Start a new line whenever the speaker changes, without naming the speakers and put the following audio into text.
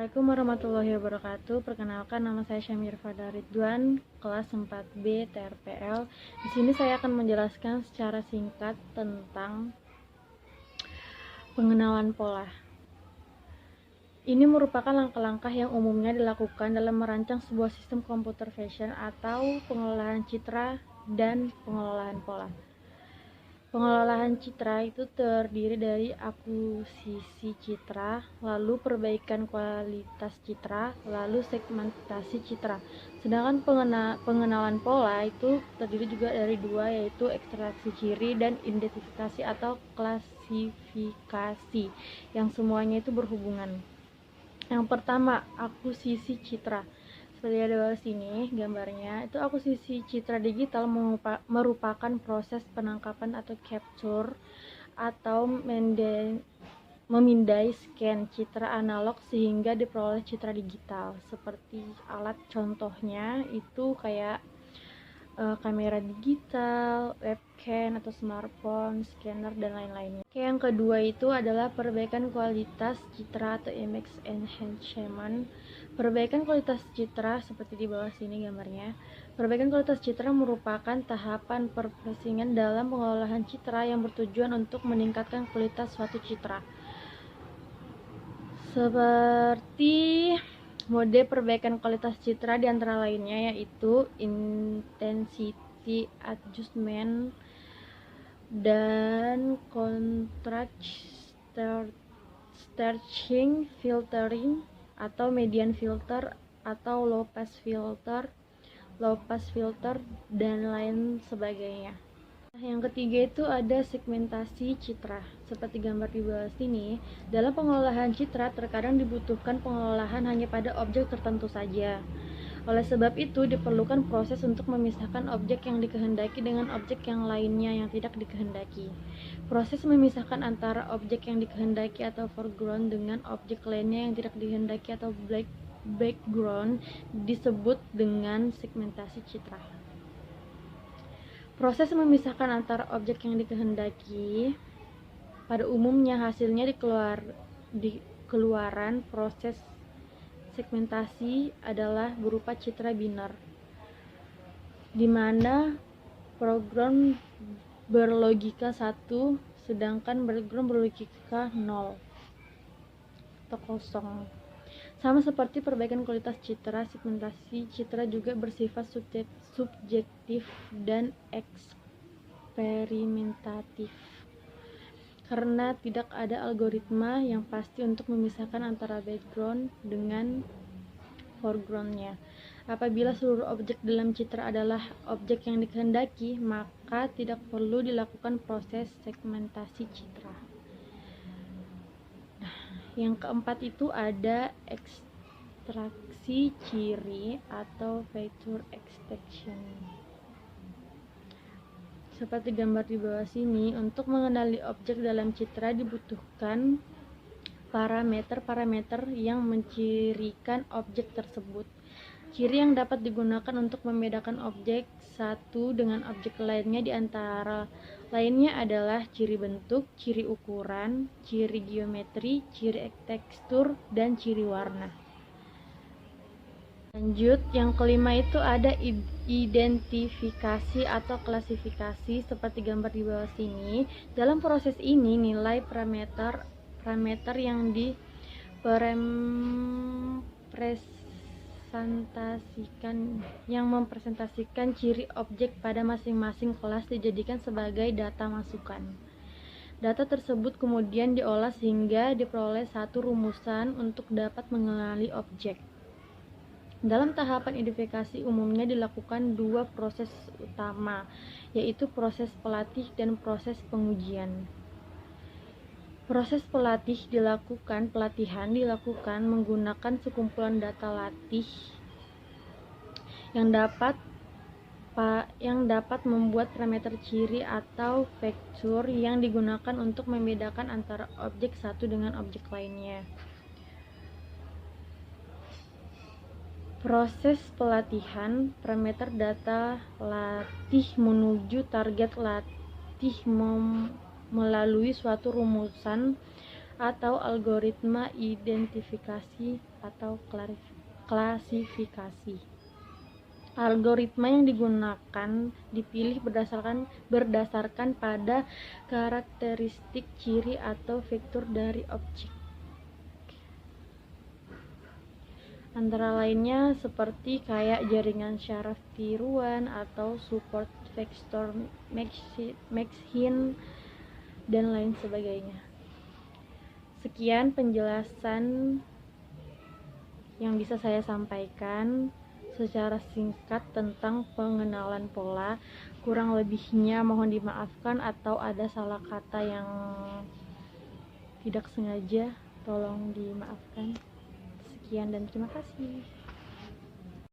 Assalamualaikum warahmatullahi wabarakatuh. Perkenalkan, nama saya Syamir Fada Ridwan, kelas 4B TRPL. Di sini saya akan menjelaskan secara singkat tentang pengenalan pola. Ini merupakan langkah-langkah yang umumnya dilakukan dalam merancang sebuah sistem computer vision atau pengelolaan citra dan pengelolaan pola. Pengelolaan citra itu terdiri dari akuisisi citra, lalu perbaikan kualitas citra, lalu segmentasi citra. Sedangkan pengenalan pola itu terdiri juga dari dua, yaitu ekstraksi ciri dan identifikasi atau klasifikasi, yang semuanya itu berhubungan. Yang pertama, akuisisi citra. Seperti ada di sini gambarnya, itu akuisisi citra digital merupakan proses penangkapan atau capture atau memindai scan citra analog sehingga diperoleh citra digital. Seperti alat contohnya itu kayak kamera digital, webcam atau smartphone, scanner dan lain-lainnya. Yang kedua itu adalah perbaikan kualitas citra atau image enhancement. Perbaikan kualitas citra seperti di bawah sini gambarnya. Perbaikan kualitas citra merupakan tahapan perprosesingan dalam pengolahan citra yang bertujuan untuk meningkatkan kualitas suatu citra. Seperti mode perbaikan kualitas citra di antara lainnya yaitu intensity adjustment dan contrast stretching, filtering atau median filter atau low pass filter dan lain sebagainya. Yang ketiga itu ada segmentasi citra. Seperti gambar di bawah sini, dalam pengolahan citra terkadang dibutuhkan pengolahan hanya pada objek tertentu saja. Oleh sebab itu, diperlukan proses untuk memisahkan objek yang dikehendaki dengan objek yang lainnya yang tidak dikehendaki. Proses memisahkan antara objek yang dikehendaki atau foreground dengan objek lainnya yang tidak dikehendaki atau background disebut dengan segmentasi citra. Proses memisahkan antara objek yang dikehendaki pada umumnya hasilnya di keluaran proses segmentasi adalah berupa citra biner, di mana foreground berlogika 1 sedangkan background berlogika 0 atau kosong. Sama seperti perbaikan kualitas citra, segmentasi citra juga bersifat subjektif dan eksperimentatif, karena tidak ada algoritma yang pasti untuk memisahkan antara background dengan foregroundnya. Apabila seluruh objek dalam citra adalah objek yang dikehendaki, maka tidak perlu dilakukan proses segmentasi citra. Yang keempat itu ada ekstraksi ciri atau feature extraction. Seperti gambar di bawah sini, untuk mengenali objek dalam citra dibutuhkan parameter-parameter yang mencirikan objek tersebut. Ciri yang dapat digunakan untuk membedakan objek satu dengan objek lainnya di antara lainnya adalah ciri bentuk, ciri ukuran, ciri geometri, ciri tekstur, dan ciri warna. Lanjut, yang kelima itu ada identifikasi atau klasifikasi seperti gambar di bawah sini. Dalam proses ini, nilai parameter yang mempresentasikan ciri objek pada masing-masing kelas dijadikan sebagai data masukan. Data tersebut kemudian diolah sehingga diperoleh satu rumusan untuk dapat mengenali objek. Dalam tahapan identifikasi umumnya dilakukan dua proses utama, yaitu proses pelatih dan proses pengujian. Proses pelatihan dilakukan menggunakan sekumpulan data latih yang dapat membuat parameter ciri atau feature yang digunakan untuk membedakan antara objek satu dengan objek lainnya. Proses pelatihan, parameter data latih menuju target latih melalui suatu rumusan atau algoritma identifikasi atau klasifikasi. Algoritma yang digunakan dipilih berdasarkan pada karakteristik ciri atau fitur dari objek. Antara lainnya seperti kayak jaringan syaraf tiruan atau support vector Maxent dan lain sebagainya. Sekian penjelasan yang bisa saya sampaikan secara singkat tentang pengenalan pola. Kurang lebihnya mohon dimaafkan, atau ada salah kata yang tidak sengaja tolong dimaafkan. Sekian dan terima kasih.